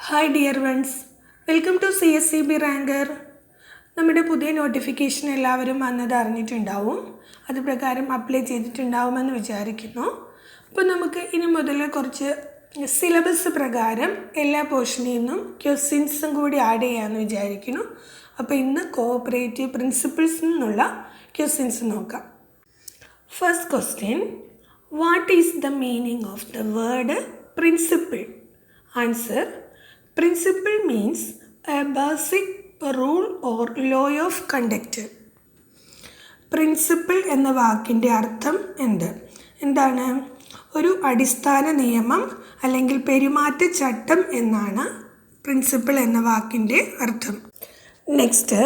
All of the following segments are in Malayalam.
Hi dear ones, welcome to CSCB ranker. നമ്മുടെ പുതിയ നോട്ടിഫിക്കേഷൻ എല്ലാവരും വന്നത് അറിഞ്ഞിട്ടുണ്ടാവും. അത് പ്രകാരം അപ്ലൈ ചെയ്തിട്ടുണ്ടാവുമെന്ന് വിചാരിക്കുന്നു. അപ്പോൾ നമുക്ക് ഇനി മുതൽ കുറച്ച് സിലബസ് പ്രകാരം എല്ലാ പോർഷനിൽ നിന്നും ക്വസ്റ്റ്യൻസും കൂടി ആഡ് ചെയ്യാമെന്ന് വിചാരിക്കുന്നു. അപ്പോൾ ഇന്ന് കോഓപ്പറേറ്റീവ് പ്രിൻസിപ്പിൾസിൽ നിന്നുള്ള ക്വസ്റ്റ്യൻസ് നോക്കാം. First question, what is the meaning of the word principle? Answer: Principle means a basic rule or law of conduct. Principle എന്ന വാക്കിൻ്റെ അർത്ഥം എന്താണ്? ഒരു അടിസ്ഥാന നിയമം അല്ലെങ്കിൽ പെരുമാറ്റച്ചട്ടം എന്നാണ് പ്രിൻസിപ്പിൾ എന്ന വാക്കിൻ്റെ അർത്ഥം. Next,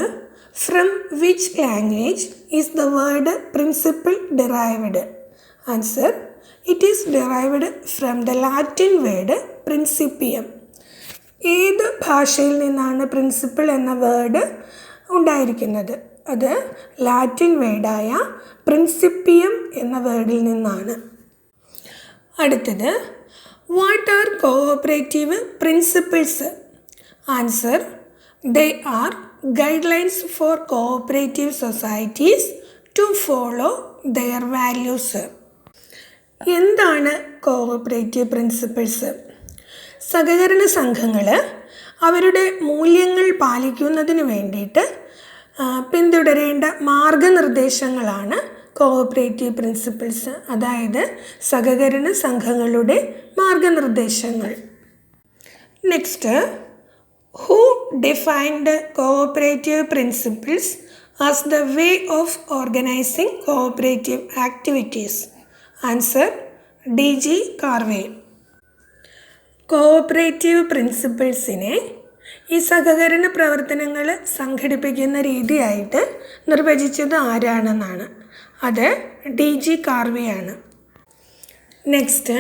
from which language is the word principle derived? Answer: it is derived from the Latin word principium. ഏത് ഭാഷയിൽ നിന്നാണ് പ്രിൻസിപ്പിൾ എന്ന വേർഡ് ഉണ്ടായിരിക്കുന്നത്? അത് ലാറ്റിൻ വേർഡായ പ്രിൻസിപ്പിയം എന്ന വേർഡിൽ നിന്നാണ്. അടുത്തത്, what are cooperative principles? Answer: they are guidelines for cooperative societies to follow their values. എന്താണ് കോഓപ്പറേറ്റീവ് പ്രിൻസിപ്പിൾസ്? സഹകരണ സംഘങ്ങൾ അവരുടെ മൂല്യങ്ങൾ പാലിക്കുന്നതിന് വേണ്ടിയിട്ട് പിന്തുടരേണ്ട മാർഗനിർദ്ദേശങ്ങളാണ് കോഓപ്പറേറ്റീവ് പ്രിൻസിപ്പിൾസ്, അതായത് സഹകരണ സംഘങ്ങളുടെ മാർഗനിർദ്ദേശങ്ങൾ. Next, who defined cooperative principles as the way of organizing cooperative activities? Answer: DG Karve. Cooperative പ്രിൻസിപ്പിൾസിനെ ഈ സഹകരണ പ്രവർത്തനങ്ങൾ സംഘടിപ്പിക്കുന്ന രീതിയായിട്ട് നിർവചിച്ചത് ആരാണെന്നാണ്. അത് DG കാർവേ ആണ്. Next,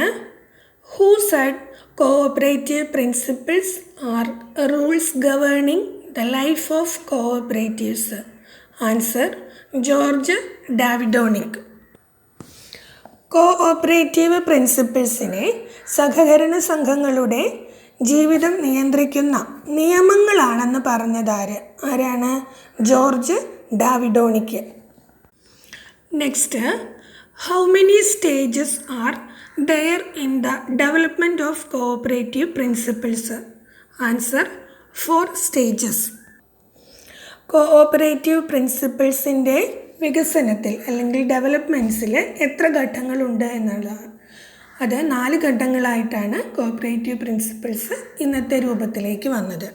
who said cooperative principles are rules governing the life of cooperatives? Answer: George Davidovic. Cooperative പ്രിൻസിപ്പിൾസിനെ സഹകരണ സംഘങ്ങളുടെ ജീവിതം നിയന്ത്രിക്കുന്ന നിയമങ്ങളാണെന്ന് ആരാണ്? George Davidovic. Next, how many stages are there in the development of cooperative principles? Answer: 4 stages. Cooperative പ്രിൻസിപ്പിൾസിൻ്റെ വികസനത്തിൽ അല്ലെങ്കിൽ ഡെവലപ്മെൻറ്റ്സിൽ എത്ര ഘട്ടങ്ങളുണ്ട് എന്നുള്ളതാണ്. അത് 4 ഘട്ടങ്ങളായിട്ടാണ് കോഓപ്പറേറ്റീവ് പ്രിൻസിപ്പിൾസ് ഇന്നത്തെ രൂപത്തിലേക്ക് വന്നത്.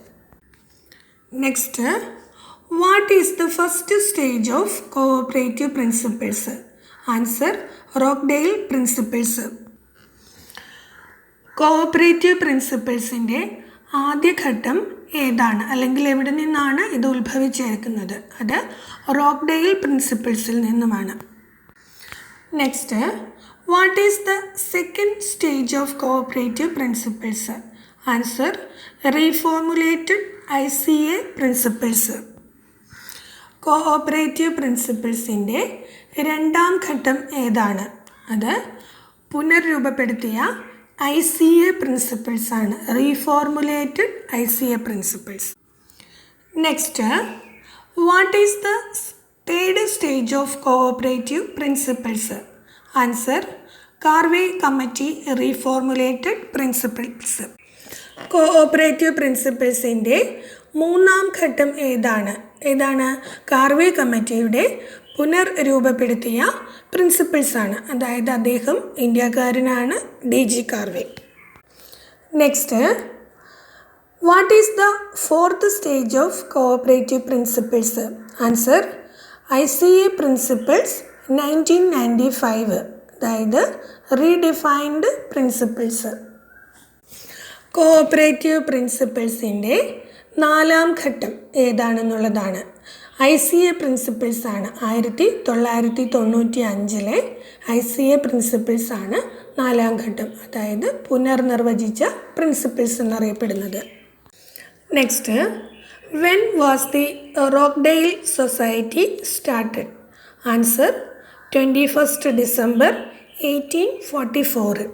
Next, what is the first stage of cooperative principles? Answer: Rochdale principles. Cooperative പ്രിൻസിപ്പിൾസിൻ്റെ ആദ്യഘട്ടം ഏതാണ്, അല്ലെങ്കിൽ എവിടെ നിന്നാണ് ഇത് ഉത്ഭവിച്ചേക്കുന്നത്? അത് റോക്ക്ഡെയിൽ പ്രിൻസിപ്പിൾസിൽ നിന്നുമാണ്. Next, what is the second stage of cooperative principles? Answer: reformulated ICA principles. Cooperative പ്രിൻസിപ്പിൾസിൻ്റെ രണ്ടാം ഘട്ടം ഏതാണ്? അത് പുനർരൂപപ്പെടുത്തിയ ICA പ്രിൻസിപ്പിൾസ് ആണ്, reformulated ICA principles. Next, what is the third stage of cooperative principles? Answer: Karve committee reformulated principles. Cooperative പ്രിൻസിപ്പിൾസിൻ്റെ മൂന്നാം ഘട്ടം ഏതാണ്? കാർവേ കമ്മിറ്റിയുടെ പുനർരൂപപ്പെടുത്തിയ പ്രിൻസിപ്പിൾസാണ്, അതായത് അദ്ദേഹം ഇന്ത്യക്കാരനാണ്, DG Karve. Next, what is the fourth stage of cooperative principles? Answer: ICA principles 1995, അതായത് റീഡിഫൈൻഡ് പ്രിൻസിപ്പിൾസ്. കോഓപ്പറേറ്റീവ് പ്രിൻസിപ്പിൾസിൻ്റെ നാലാം ഘട്ടം ഏതാണെന്നുള്ളതാണ്. ICA പ്രിൻസിപ്പിൾസ് ആണ്. 1995 ICA പ്രിൻസിപ്പിൾസ് ആണ് നാലാം ഘട്ടം, അതായത് പുനർനിർവചിച്ച പ്രിൻസിപ്പിൾസ് എന്നറിയപ്പെടുന്നത്. Next, when was the Rochdale society started? Answer: 21 December 1844.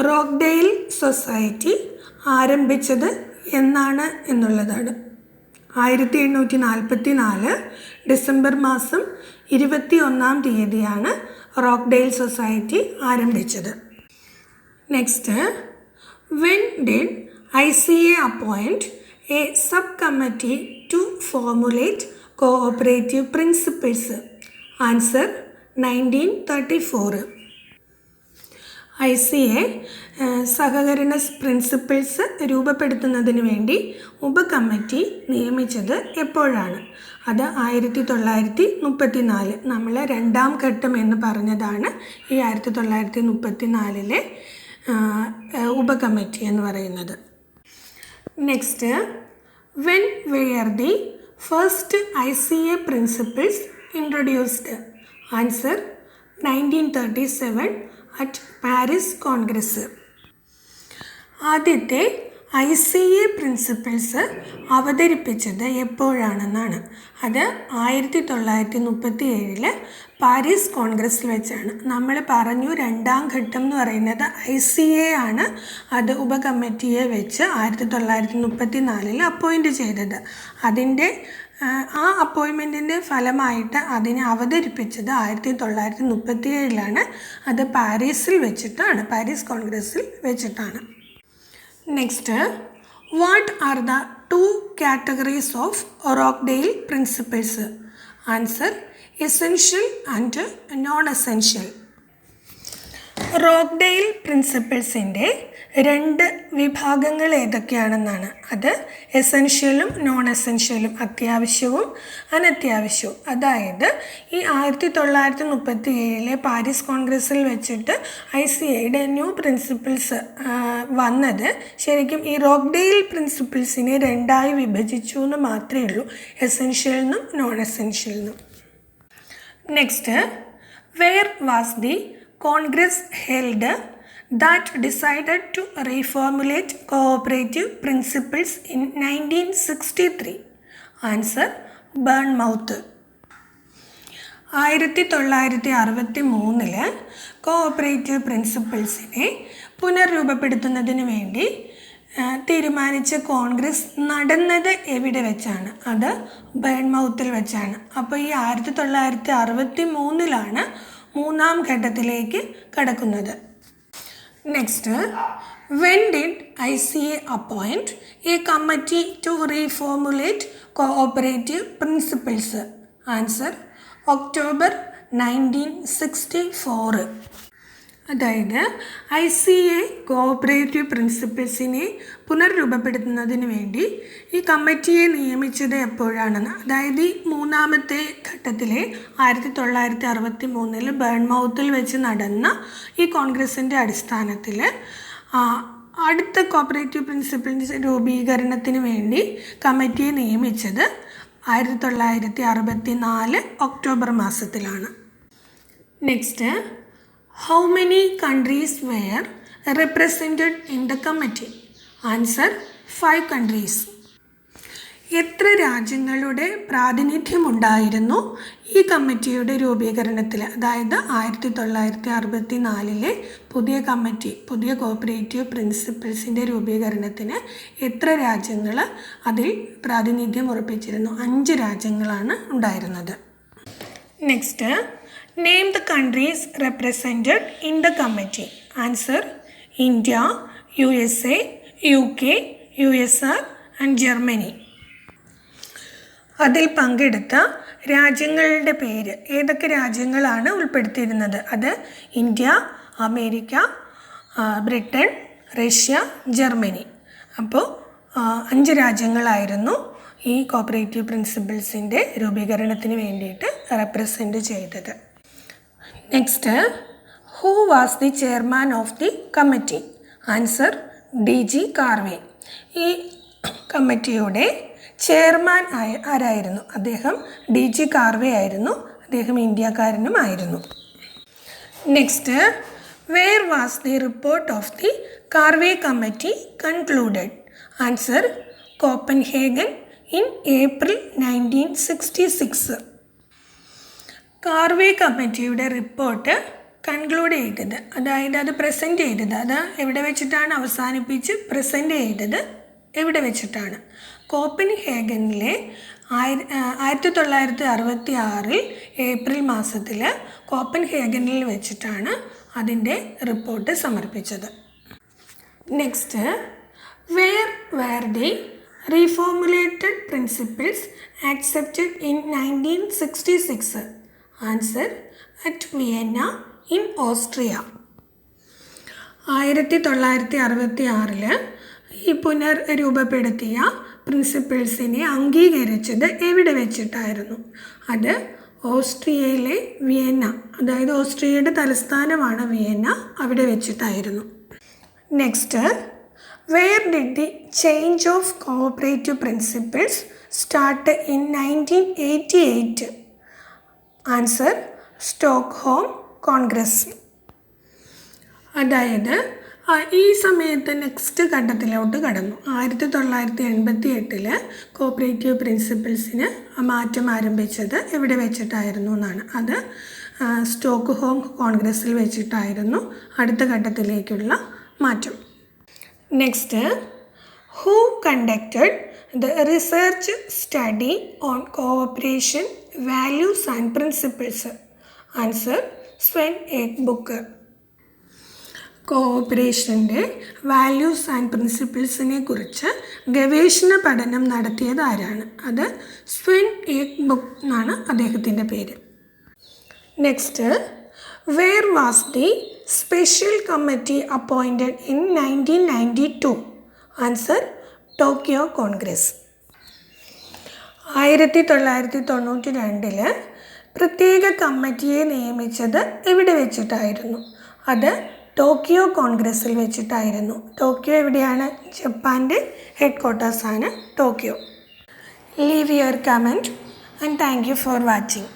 Rochdale society ആരംഭിച്ചത് എന്നാണ് എന്നുള്ളതാണ്. 1844 ഡിസംബർ മാസം 21-ാം തീയതിയാണ് റോക്ക്ഡെയിൽ സൊസൈറ്റി ആരംഭിച്ചത്. Next, when did ICA appoint a sub committee to formulate cooperative principles? Answer 1934. ICA സഹകരണ പ്രിൻസിപ്പിൾസ് രൂപപ്പെടുത്തുന്നതിന് വേണ്ടി ഉപകമ്മിറ്റി നിയമിച്ചത് എപ്പോഴാണ്? അത് 1934. നമ്മൾ രണ്ടാം ഘട്ടം എന്ന് പറഞ്ഞതാണ് ഈ 1934 ഉപകമ്മിറ്റി എന്ന് പറയുന്നത്. Next, when wear the first ICA principles introduced? Answer 1937 at Paris Congress. ആദ്യത്തെ ICA പ്രിൻസിപ്പിൾസ് അവതരിപ്പിച്ചത് എപ്പോഴാണെന്നാണ്. അത് 1937 പാരീസ് കോൺഗ്രസ്സിൽ വെച്ചാണ്. നമ്മൾ പറഞ്ഞു രണ്ടാം ഘട്ടം എന്ന് പറയുന്നത് ICA ആണ്. അത് ഉപകമ്മിറ്റിയെ വെച്ച് 1934 അപ്പോയിൻറ്റ് ചെയ്തത്. അതിൻ്റെ ആ അപ്പോയിൻമെൻറ്റിൻ്റെ ഫലമായിട്ട് അതിനെ അവതരിപ്പിച്ചത് 1937 അത് പാരീസിൽ വെച്ചിട്ടാണ്, പാരീസ് കോൺഗ്രസ്സിൽ വെച്ചിട്ടാണ്. Next, what are the 2 categories of Rochdale principles? Answer essential and non essential. Rochdale പ്രിൻസിപ്പിൾസിൻ്റെ 2 വിഭാഗങ്ങൾ ഏതൊക്കെയാണെന്നാണ്. അത് എസെൻഷ്യലും നോൺ എസെൻഷ്യലും, അത്യാവശ്യവും അനത്യാവശ്യവും. അതായത് ഈ 1937 പാരീസ് കോൺഗ്രസ്സിൽ വെച്ചിട്ട് ICAയുടെ ന്യൂ പ്രിൻസിപ്പിൾസ് വന്നത് ശരിക്കും ഈ റോക്ക്ഡെയിൽ പ്രിൻസിപ്പിൾസിനെ 2ആയി വിഭജിച്ചു എന്ന് മാത്രമേ ഉള്ളൂ, എസെൻഷ്യലിനും നോൺ എസെൻഷ്യലിനും. Next, where was the congress held that decided to reformulate cooperative principles in 1963? Answer Bournemouth. 1963 cooperative പ്രിൻസിപ്പിൾസിനെ പുനർരൂപപ്പെടുത്തുന്നതിന് വേണ്ടി തീരുമാനിച്ച കോൺഗ്രസ് നടന്നത് എവിടെ വെച്ചാണ്? അത് ബേൺമൗത്തിൽ വെച്ചാണ്. അപ്പോൾ ഈ 1963 മൂന്നാം ഘട്ടത്തിലേക്ക് കടക്കുന്നത്. Next, when did ICA appoint a committee to reformulate cooperative principles? Answer October 1964. അതായത് ICA കോഓപ്പറേറ്റീവ് പ്രിൻസിപ്പിൾസിനെ പുനർരൂപപ്പെടുത്തുന്നതിന് വേണ്ടി ഈ കമ്മിറ്റിയെ നിയമിച്ചത് എപ്പോഴാണെന്ന്. അതായത് ഈ മൂന്നാമത്തെ ഘട്ടത്തിലെ 1963 ബേൺമൗത്തിൽ വെച്ച് നടന്ന ഈ കോൺഗ്രസിൻ്റെ അടിസ്ഥാനത്തിൽ അടുത്ത കോഓപ്പറേറ്റീവ് പ്രിൻസിപ്പിൾസ് രൂപീകരണത്തിന് വേണ്ടി കമ്മിറ്റിയെ നിയമിച്ചത് 1964 ഒക്ടോബർ മാസത്തിലാണ്. Next, how many countries were represented in the committee? Answer 5 countries. എത്ര രാജ്യങ്ങളുടെ പ്രാതിനിധ്യമുണ്ടായിരുന്നു ഈ കമ്മിറ്റിയുടെ രൂപീകരണത്തിൽ? അതായത് 1964 പുതിയ കമ്മിറ്റി, പുതിയ കോഓപ്പറേറ്റീവ് പ്രിൻസിപ്പിൾസിൻ്റെ രൂപീകരണത്തിന് എത്ര രാജ്യങ്ങൾ അതിൽ പ്രാതിനിധ്യം ഉറപ്പിച്ചിരുന്നു? 5 രാജ്യങ്ങളാണ് ഉണ്ടായിരുന്നത്. Next, name the countries represented in the committee. Answer India, USA, UK, USSR and Germany. അതിൽ പങ്കെടുത്ത രാജ്യങ്ങളുടെ പേര്, ഏതൊക്കെ രാജ്യങ്ങളാണ് ഉൾപ്പെടുത്തിയിരുന്നത്? അത് India, America, Britain, Russia, Germany. അപ്പോൾ 5 രാജ്യങ്ങളായിരുന്നു ഈ കോഓപ്പറേറ്റീവ് പ്രിൻസിപ്പിൾസിൻ്റെ രൂപീകരണത്തിന് വേണ്ടിയിട്ട് റെപ്രസെൻ്റ് ചെയ്തത്. Next, who was the chairman of the committee? Answer DG Karve. ഈ കമ്മിറ്റിയുടെ ചെയർമാൻ ആരായിരുന്നു? അദ്ദേഹം DG കാർവേ ആയിരുന്നു. അദ്ദേഹം ഇന്ത്യക്കാരനുമായിരുന്നു. Next, where was the report of the Karve committee concluded? Answer Copenhagen in April 1966. Karve കമ്മിറ്റിയുടെ റിപ്പോർട്ട് കൺക്ലൂഡ് ചെയ്തത്, അതായത് അത് പ്രസൻറ്റ് ചെയ്തത്, അത് എവിടെ വെച്ചിട്ടാണ് അവസാനിപ്പിച്ച് പ്രസൻറ്റ് ചെയ്തത് എവിടെ വെച്ചിട്ടാണ്? കോപ്പൻഹേഗനിലെ 1966 ഏപ്രിൽ മാസത്തിൽ കോപ്പൻഹേഗനിൽ വെച്ചിട്ടാണ് അതിൻ്റെ റിപ്പോർട്ട് സമർപ്പിച്ചത്. Next, where where the reformulated principles accepted in 1966? Answer, at Vienna in Austria. 1966 ഈ പുനർരൂപപ്പെടുത്തിയ പ്രിൻസിപ്പിൾസിനെ അംഗീകരിച്ചത് എവിടെ വെച്ചിട്ടായിരുന്നു? അത് ഓസ്ട്രിയയിലെ വിയന്ന, അതായത് ഓസ്ട്രിയയുടെ തലസ്ഥാനമാണ് വിയന്ന, അവിടെ വെച്ചിട്ടായിരുന്നു. Next, where did the change of cooperative principles start in 1988? Answer, Stockholm congress. അതായത് ഈ സമയത്ത് നെക്സ്റ്റ് ഘട്ടത്തിലോട്ട് കടന്നു. 1988 കോഓപ്പറേറ്റീവ് പ്രിൻസിപ്പിൾസിന് മാറ്റം ആരംഭിച്ചത് എവിടെ വെച്ചിട്ടായിരുന്നു എന്നാണ്. അത് സ്റ്റോക്ക്ഹോം കോൺഗ്രസ്സിൽ വെച്ചിട്ടായിരുന്നു അടുത്ത ഘട്ടത്തിലേക്കുള്ള മാറ്റം. Next, who conducted the research study on cooperation values and principles? Answer, Sven എഗ് ബുക്കർ. കോഓപ്പറേഷൻ്റെ വാല്യൂസ് ആൻഡ് പ്രിൻസിപ്പിൾസിനെ കുറിച്ച് ഗവേഷണ പഠനം നടത്തിയത് ആരാണ്? അത് സ്വെൻ എഗ് ബുക്ക് എന്നാണ് അദ്ദേഹത്തിൻ്റെ പേര്. Next, where was the special committee appointed in 1992? Answer, Tokyo congress. 1992 പ്രത്യേക കമ്മിറ്റിയെ നിയമിച്ചത് എവിടെ വെച്ചിട്ടായിരുന്നു? അത് ടോക്കിയോ കോൺഗ്രസ്സിൽ വെച്ചിട്ടായിരുന്നു. ടോക്കിയോ എവിടെയാണ്? ജപ്പാൻ്റെ ഹെഡ് ക്വാർട്ടേഴ്സാണ് Tokyo. Leave your comment and thank you for watching.